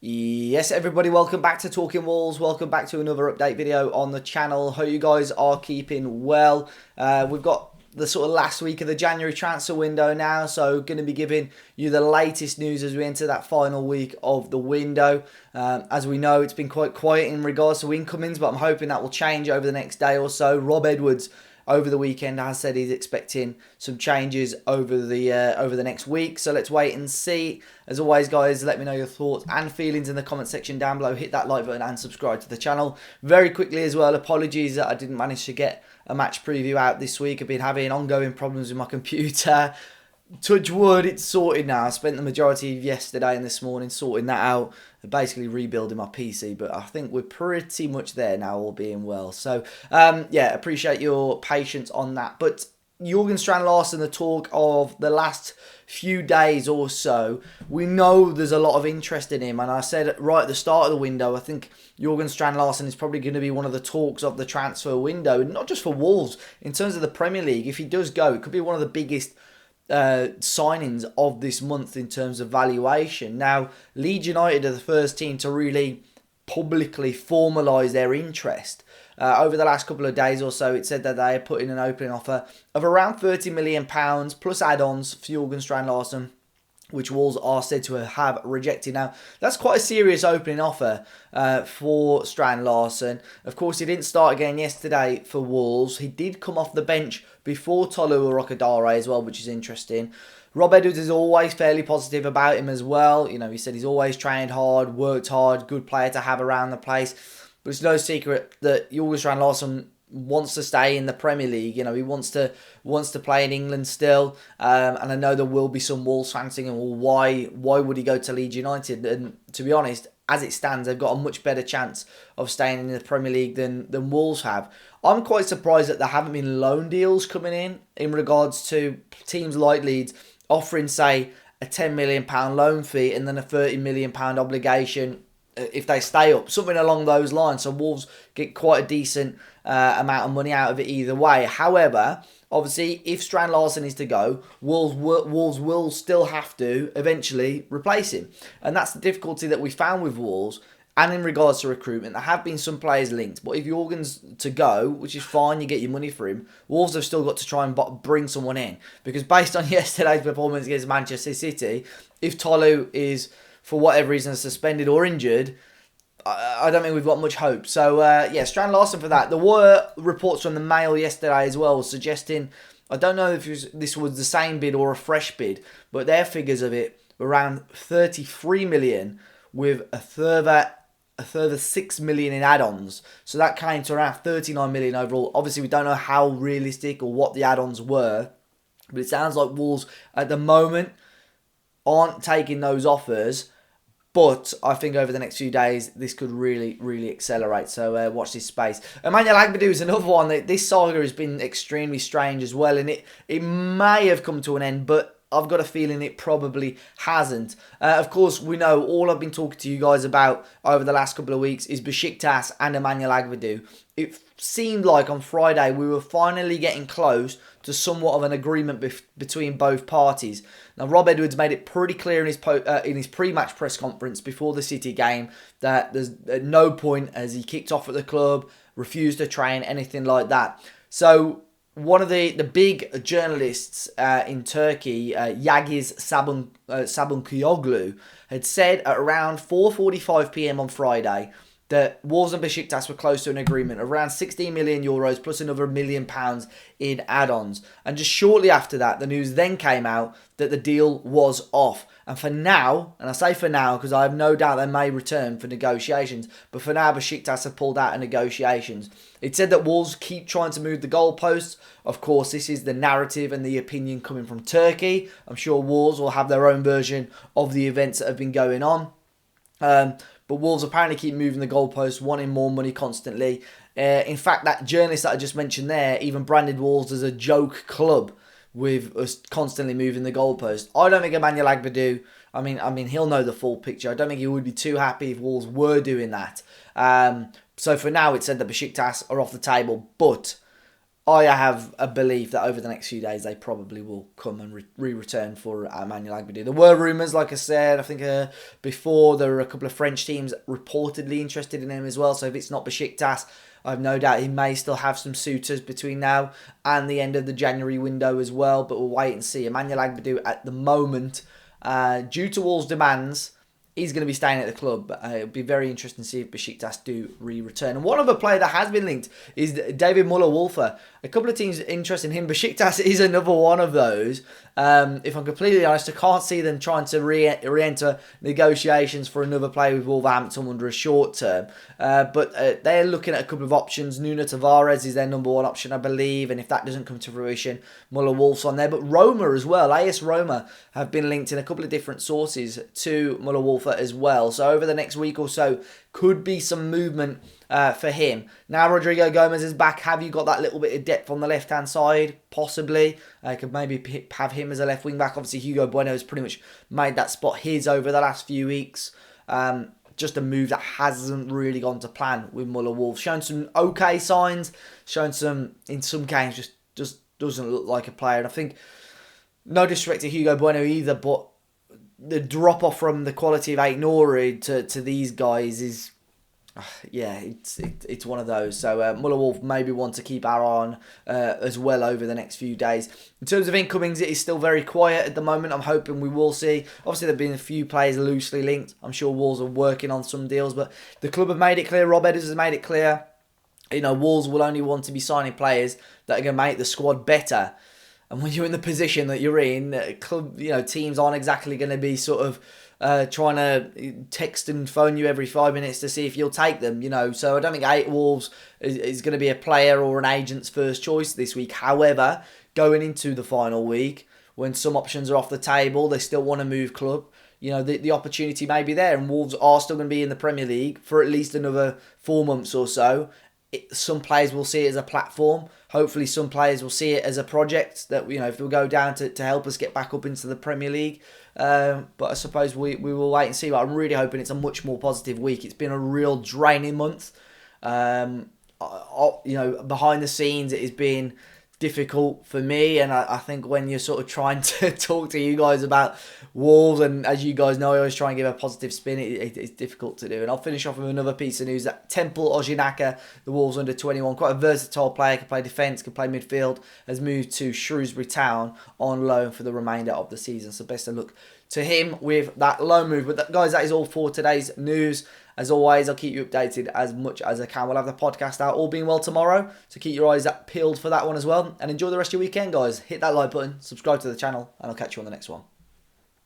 Yes, everybody, welcome back to Talking Wolves. Welcome back to another update video on the channel. Hope you guys are keeping well. We've got the sort of last week of the January transfer window now, so going to be giving you the latest news as we enter that final week of the window. As we know, it's been quite quiet in regards to incomings, but I'm hoping that will change over the next day or so. Rob Edwards over the weekend has said he's expecting some changes over the next week, so let's wait and see. As always, guys, let me know your thoughts and feelings in the comment section down below. Hit that like button and subscribe to the channel. Very quickly as well, apologies that I didn't manage to get a match preview out this week. I've been having ongoing problems with my computer. Touch wood, it's sorted now. I spent the majority of yesterday and this morning sorting that out, basically rebuilding my PC, but I think we're pretty much there now, all being well. So, yeah, appreciate your patience on that. But Strand Larsen, the talk of the last few days or so, we know there's a lot of interest in him, and I said right at the start of the window, I think Strand Larsen is probably going to be one of the talks of the transfer window, not just for Wolves. In terms of the Premier League, if he does go, it could be one of the biggest signings of this month in terms of valuation. Now, Leeds United are the first team to really publicly formalise their interest. Over the last couple of days or so, it said that they are putting an opening offer of around £30 million plus add-ons for Strand Larsen, which Wolves are said to have rejected. Now, that's quite a serious opening offer for Strand Larsen. Of course, he didn't start again yesterday for Wolves. He did come off the bench before Tolu Arokadare as well, which is interesting. Rob Edwards is always fairly positive about him as well. You know, he said he's always trained hard, worked hard, good player to have around the place. But it's no secret that Strand Larsen wants to stay in the Premier League. You know, he wants to play in England still. And I know there will be some Wolves fans thinking, well, why would he go to Leeds United? And to be honest, as it stands, they've got a much better chance of staying in the Premier League than Wolves have. I'm quite surprised that there haven't been loan deals coming in regards to teams like Leeds offering, say, a £10 million loan fee and then a £30 million obligation if they stay up, something along those lines. So Wolves get quite a decent amount of money out of it either way. However, obviously, if Strand Larsen is to go, Wolves will still have to eventually replace him. And that's the difficulty that we found with Wolves. And in regards to recruitment, there have been some players linked. But if Jorgen's to go, which is fine, you get your money for him, Wolves have still got to try and bring someone in. Because based on yesterday's performance against Manchester City, if Tolu is, for whatever reason, suspended or injured, I don't think we've got much hope. So, yeah, Strand Larsen for that. There were reports from the Mail yesterday as well suggesting, I don't know if this was the same bid or a fresh bid, but their figures of it were around 33 million with a further 6 million in add-ons. So that came to around 39 million overall. Obviously, we don't know how realistic or what the add-ons were, but it sounds like Wolves at the moment aren't taking those offers. But I think over the next few days, this could really, really accelerate. So watch this space. Emanuel Agbadou is another one. This saga has been extremely strange as well. And it may have come to an end, but I've got a feeling it probably hasn't. Of course, we know all I've been talking to you guys about over the last couple of weeks is Besiktas and Emanuel Agbadou. It seemed like on Friday we were finally getting close to somewhat of an agreement between both parties. Now, Rob Edwards made it pretty clear in his pre-match press conference before the City game that there's at no point has he kicked off at the club, refused to train, anything like that. So one of the big journalists in Turkey, Yagiz Sabunkuyoglu, had said at around 4:45 p.m. on Friday that Wolves and Besiktas were close to an agreement of around 16 million euros plus another £1 million in add-ons. And just shortly after that, the news then came out that the deal was off. And for now, and I say for now because I have no doubt they may return for negotiations, but for now, Besiktas have pulled out of negotiations. It said that Wolves keep trying to move the goalposts. Of course, this is the narrative and the opinion coming from Turkey. I'm sure Wolves will have their own version of the events that have been going on. But Wolves apparently keep moving the goalposts, wanting more money constantly. In fact, that journalist that I just mentioned there even branded Wolves as a joke club with us constantly moving the goalpost. I don't think Emanuel Agbadou, I mean, he'll know the full picture. I don't think he would be too happy if Wolves were doing that. So for now, it said that Besiktas are off the table. But I have a belief that over the next few days they probably will come and return for Emanuel Aiwu. There were rumours, like I said, I think before there were a couple of French teams reportedly interested in him as well. So if it's not Besiktas, I have no doubt he may still have some suitors between now and the end of the January window as well. But we'll wait and see. Emanuel Aiwu at the moment, due to Wolves' demands, he's going to be staying at the club. But it'll be very interesting to see if Besiktas do return. And one other player that has been linked is David Müller Wolfe. A couple of teams interested in him. Besiktas is another one of those. If I'm completely honest, I can't see them trying to re-enter negotiations for another player with Wolverhampton under a short term. But they're looking at a couple of options. Nuno Tavares is their number one option, I believe. And if that doesn't come to fruition, Müller Wolf's on there. But Roma as well. AS Roma have been linked in a couple of different sources to Müller Wolf as well. So over the next week or so, could be some movement for him. Now Rodrigo Gomez is back. Have you got that little bit of depth on the left-hand side? Possibly. Could maybe have him as a left wing-back. Obviously, Hugo Bueno has pretty much made that spot his over the last few weeks. Just a move that hasn't really gone to plan with Müller Wolf. Shown some okay signs. Shown some, in some games, just doesn't look like a player. And I think, no disrespect to Hugo Bueno either, but the drop-off from the quality of Aït to these guys is... yeah, it's one of those. So Müller Wolf maybe one to keep our eye on as well over the next few days. In terms of incomings, it is still very quiet at the moment. I'm hoping we will see. Obviously, there have been a few players loosely linked. I'm sure Wolves are working on some deals, but the club have made it clear. Rob Edwards has made it clear. Wolves will only want to be signing players that are going to make the squad better. And when you're in the position that you're in, club, teams aren't exactly going to be sort of trying to text and phone you every 5 minutes to see if you'll take them, So I don't think Wolves is going to be a player or an agent's first choice this week. However, going into the final week, when some options are off the table, they still want to move club. The opportunity may be there, and Wolves are still going to be in the Premier League for at least another 4 months or so. Some players will see it as a platform. Hopefully some players will see it as a project that, if they'll go down to help us get back up into the Premier League. But I suppose we will wait and see. But I'm really hoping it's a much more positive week. It's been a real draining month. Behind the scenes, it has been difficult for me, and I think when you're sort of trying to talk to you guys about Wolves, and as you guys know, I always try and give a positive spin, it's difficult to do. And I'll finish off with another piece of news that Temple Ojinaka, the Wolves under 21, quite a versatile player, can play defence, can play midfield, has moved to Shrewsbury Town on loan for the remainder of the season. So best of luck to him with that loan move. But guys, that is all for today's news. As always, I'll keep you updated as much as I can. We'll have the podcast out, all being well, tomorrow. So keep your eyes peeled for that one as well. And enjoy the rest of your weekend, guys. Hit that like button, subscribe to the channel, and I'll catch you on the next one.